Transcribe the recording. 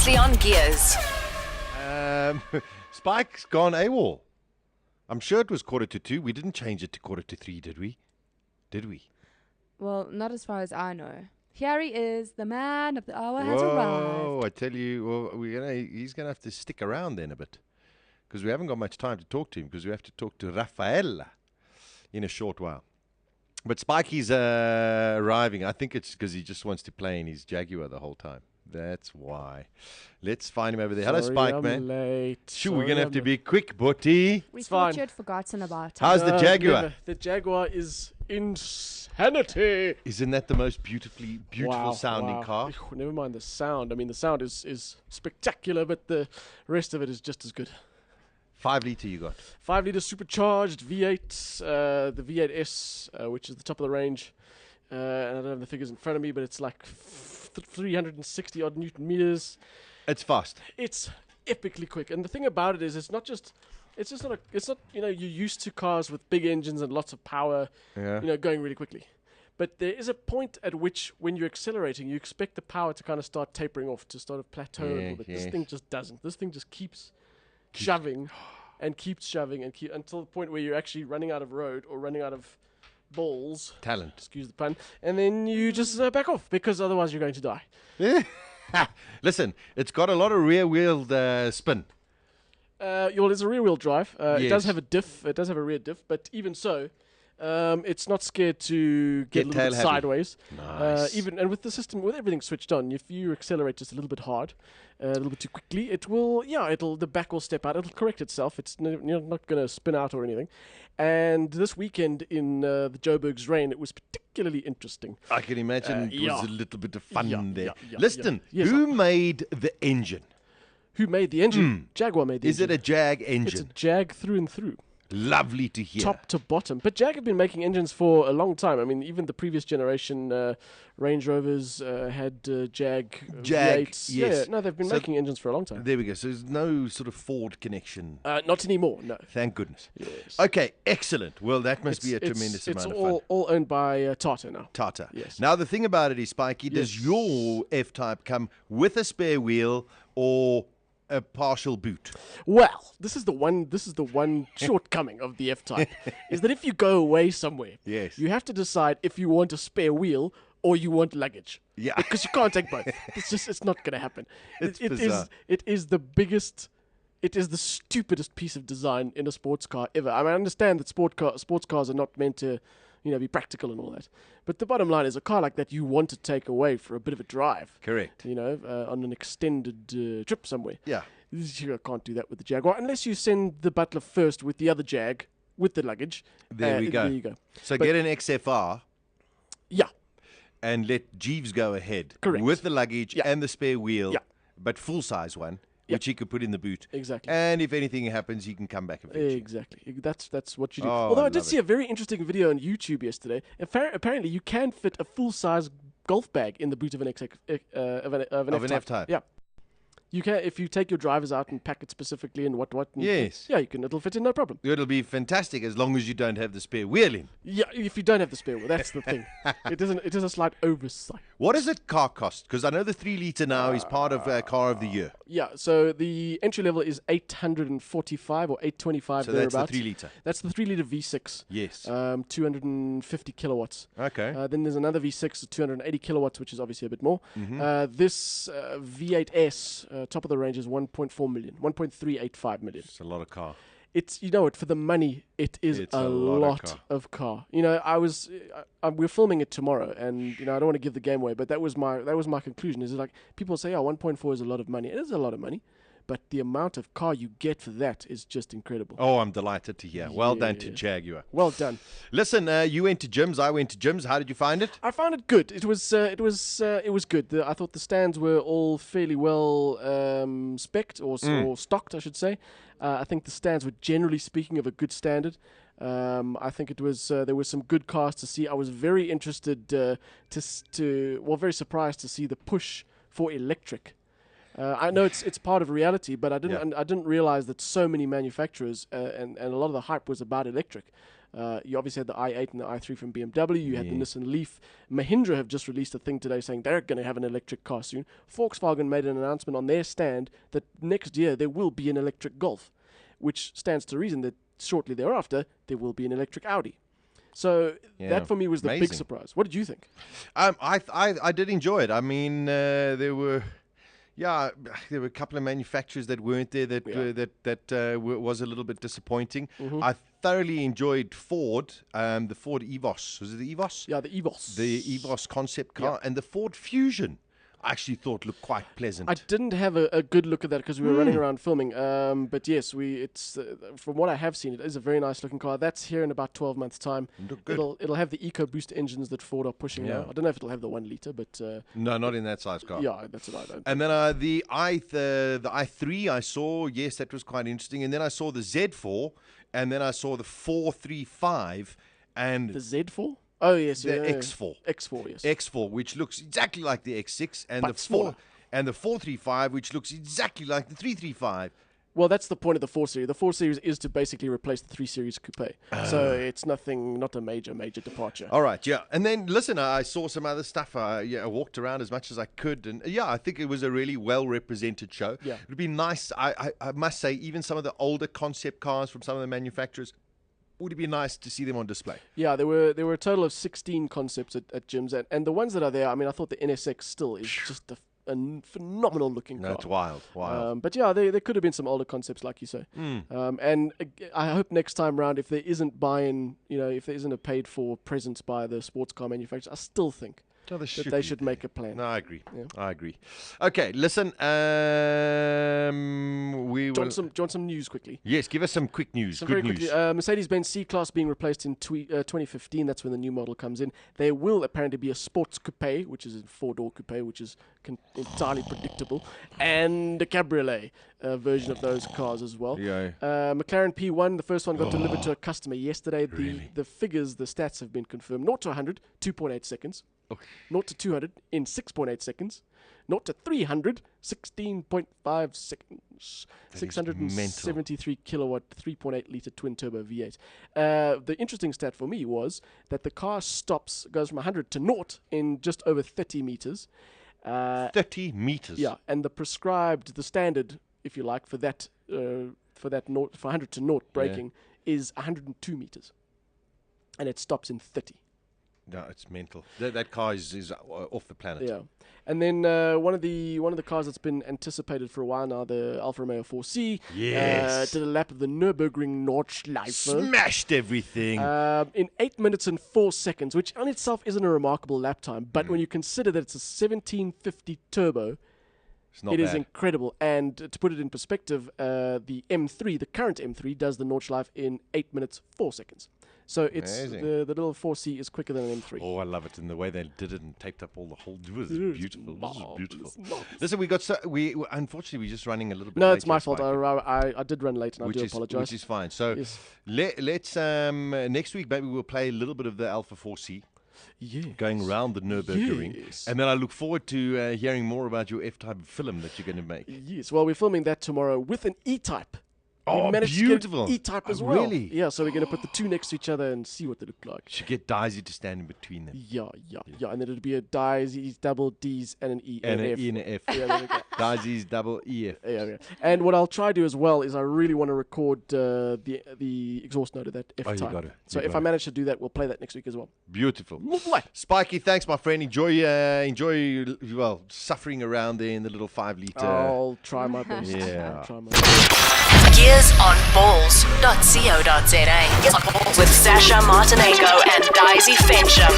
Previously on Gears. Spike's gone AWOL. I'm sure it was 1:45. We didn't change it to 2:45, did we? Did we? Well, not as far as I know. Here he is, the man of the hour has Whoa, arrived. I tell you, well, he's going to have to stick around then a bit. Because we haven't got much time to talk to him, because we have to talk to Rafaela in a short while. But Spikey's arriving. I think it's because he just wants to play in his Jaguar the whole time. That's why. Let's find him over there. Hello, Spike, I'm man. late. Sure, we're going to have to be quick, Butty. We It's thought fine. you had forgotten about it. How's the Jaguar? Never. The Jaguar is insanity. Isn't that the most beautiful sounding car? Never mind the sound. I mean, the sound is spectacular, but the rest of it is just as good. 5 litre you got. 5 litre supercharged V8, the V8S, which is the top of the range. And I don't have the figures in front of me, but it's like 360 odd Newton meters. It's fast. It's epically quick, and the thing about it is, it's not. You're used to cars with big engines and lots of power, Yeah. going really quickly. But there is a point at which, when you're accelerating, you expect the power to kind of start tapering off, to sort of plateau a little bit. This yes. thing just doesn't. This thing just keeps shoving and keeps shoving and until the point where you're actually running out of road or running out of balls. Talent. Excuse the pun. And then you just back off, because otherwise you're going to die. Listen, it's got a lot of rear-wheeled spin. It's a rear-wheel drive. It Yes. does have a diff. It does have a rear diff, but even so, it's not scared to get a little bit tail-happy. sideways. Nice. And with the system, with everything switched on, if you accelerate just a little bit hard, a little bit too quickly, the back will step out. It'll correct itself. You're not going to spin out or anything. And this weekend in the Joburg's rain, it was particularly interesting. I can imagine it was a little bit of fun there. yeah, Listen, yeah. Yes, who made the engine? Who made the engine? Jaguar made the Is engine. it a Jag It's a engine? Jag through and through. Lovely to hear. Top to bottom. But Jag have been making engines for a long time. I mean, even the previous generation Range Rovers had Jag V8s. yes. Yeah, no, they've been So making engines for a long time. There we go. So there's no sort of Ford connection. Not anymore, no. Thank goodness. Yes. Okay, excellent. Well, that must be a It's- tremendous it's amount of fun. all owned by Tata now. Tata. Yes. Now, the thing about it is, Spikey, does Yes. your F-Type come with a spare wheel or a partial boot? Well, this is the one shortcoming of the F-Type, is that if you go away somewhere, Yes. you have to decide if you want a spare wheel or you want luggage. Yeah. Because you can't take both. It's not going to happen. It's It bizarre. is the stupidest piece of design in a sports car ever. I mean, I understand that sports cars are not meant to, be practical and all that. But the bottom line is, a car like that you want to take away for a bit of a drive. Correct. On an extended trip somewhere. Yeah. You can't do that with the Jaguar unless you send the butler first with the other Jag with the luggage. There we go. There you go. So But- get an XFR Yeah. and let Jeeves go ahead Correct. with the luggage Yeah. and the spare wheel, Yeah. but full-size one, Yeah. which he could put in the boot. Exactly. And if anything happens, he can come back eventually. Exactly. That's what you do. Oh, Although I I did love see it. a very interesting video on YouTube yesterday. Apparently, you can fit a full-size golf bag in the boot of an of an F-Type. F-Type. Yeah. You can, if you take your drivers out and pack it specifically and what. And Yes. Yeah, you can. It'll fit in, no problem. It'll be fantastic as long as you don't have the spare wheel in. Yeah, if you don't have the spare wheel, that's the thing. It is a slight oversight. What does it car cost? Because I know the 3 litre now is part of Car of the Year. Yeah, so the entry level is 845 or 825 So that's the thereabouts. 3 litre. That's the 3 litre V6. Yes. 250 kilowatts. Okay. Then there's another V6 of 280 kilowatts, which is obviously a bit more. Mm-hmm. This V8S, top of the range, is 1.4 million, 1.385 million. It's a lot of car. It's, for the money, it is It's a a lot lot of car. We're filming it tomorrow, and I don't want to give the game away, but that was my conclusion. Is like people say, 1.4 is a lot of money. It is a lot of money, but the amount of car you get for that is just incredible. Oh, I'm delighted to hear. Well done to Yeah. Jaguar. Well done. Listen, you went to gyms. I went to gyms. How did you find it? I found it good. It was good. I thought the stands were all fairly well spec'd or stocked, I should say. I think the stands were, generally speaking, of a good standard. I think it was there was some good cars to see. I was very interested very surprised to see the push for electric. I know it's part of reality, but I didn't realize that so many manufacturers and a lot of the hype was about electric. You obviously had the i8 and the i3 from BMW. You had the Nissan Leaf. Mahindra have just released a thing today saying they're going to have an electric car soon. Volkswagen made an announcement on their stand that next year there will be an electric Golf, which stands to reason that shortly thereafter there will be an electric Audi. So that for me was the big surprise. What did you think? I did enjoy it. I mean, there were a couple of manufacturers that weren't there that was a little bit disappointing. I thoroughly enjoyed Ford, the Ford Evos. Was it the Evos? Yeah, the Evos. The Evos concept car and the Ford Fusion. I actually thought looked quite pleasant. I didn't have a good look at that because we were running around filming. But yes, it's from what I have seen, it is a very nice looking car. That's here in about 12 months' time. It'll have the EcoBoost engines that Ford are pushing now. I don't know if it'll have the 1 liter, but no, not in that size car. Yeah, that's what I don't. And then the i3 I saw. Yes, that was quite interesting. And then I saw the Z4, and then I saw the 435 and the Z4. Oh yes, the X4. X4, yes. X4, which looks exactly like the X6, and but smaller. And the 435, which looks exactly like the 335. Well, that's the point of the 4 Series. The 4 Series is to basically replace the 3 Series Coupe. So it's not a major departure. All right, yeah. And then, listen, I saw some other stuff. I walked around as much as I could. And, I think it was a really well-represented show. Yeah. It would be nice, I must say, even some of the older concept cars from some of the manufacturers, would it be nice to see them on display? Yeah, there were a total of 16 concepts at gyms. And the ones that are there, I mean, I thought the NSX still is just a phenomenal looking car. That's wild. But yeah, there could have been some older concepts, like you say. And I hope next time round, if there isn't buy-in, if there isn't a paid-for presence by the sports car manufacturers, I still think that they should make a plan. No, I agree. Yeah. I agree. Okay, listen. Do you want some news quickly? Yes, give us some quick news. Good news. Quickly, Mercedes-Benz C-Class being replaced in 2015. That's when the new model comes in. There will apparently be a sports coupe, which is a 4-door coupe, which is entirely predictable, and a cabriolet version of those cars as well. Yeah. McLaren P1, the first one got delivered to a customer yesterday. Really? The figures, the stats have been confirmed. 0 to 100, 2.8 seconds. 0 to 200 in 6.8 seconds. 0 to 300, 16.5 seconds. 673 kilowatt, 3.8 litre twin turbo V8. The interesting stat for me was that the car goes from 100 to 0 in just over 30 meters. 30 meters. Yeah, and the standard, if you like, for 100 to 0 braking is 102 meters, and it stops in 30. No, it's mental. That car is off the planet. Yeah, and then one of the cars that's been anticipated for a while now, the Alfa Romeo 4C, did a lap of the Nürburgring Nordschleife. Smashed everything. In 8 minutes and 4 seconds, which on itself isn't a remarkable lap time, but when you consider that it's a 1750 turbo, it is incredible. And to put it in perspective, the current M3 does the Nordschleife in 8 minutes 4 seconds. So it's the little 4C is quicker than an M3. Oh, I love it. And the way they did it and taped up all the whole... It was beautiful. Listen, unfortunately, we're just running a little bit late. No, it's my fault. I did run late, and I do apologize. Which is fine. So let's... next week, maybe we'll play a little bit of the Alpha 4C. Yes. Going around the Nürburgring. Yes. And then I look forward to hearing more about your F-Type film that you're going to make. Yes, well, we're filming that tomorrow with an E-Type. Oh, beautiful. To get E-Type as well. Really? Yeah, so we're going to put the two next to each other and see what they look like. Should get Daisy to stand in between them. Yeah. And then it'll be a Daisy's, double D's, and an E and an an F. E and an F. Yeah, there we go. Daisy's, double EF. Yeah. And what I'll try to do as well is I really want to record the exhaust note of that F-Type. You got it. So if I manage to do that, we'll play that next week as well. Beautiful. Lovely. Spikey, thanks, my friend. Enjoy, suffering around there in the little 5 litre. I'll try my best. Yeah. Gears on Balls.co.za with Sasha Martinenko and Daisy Fensham.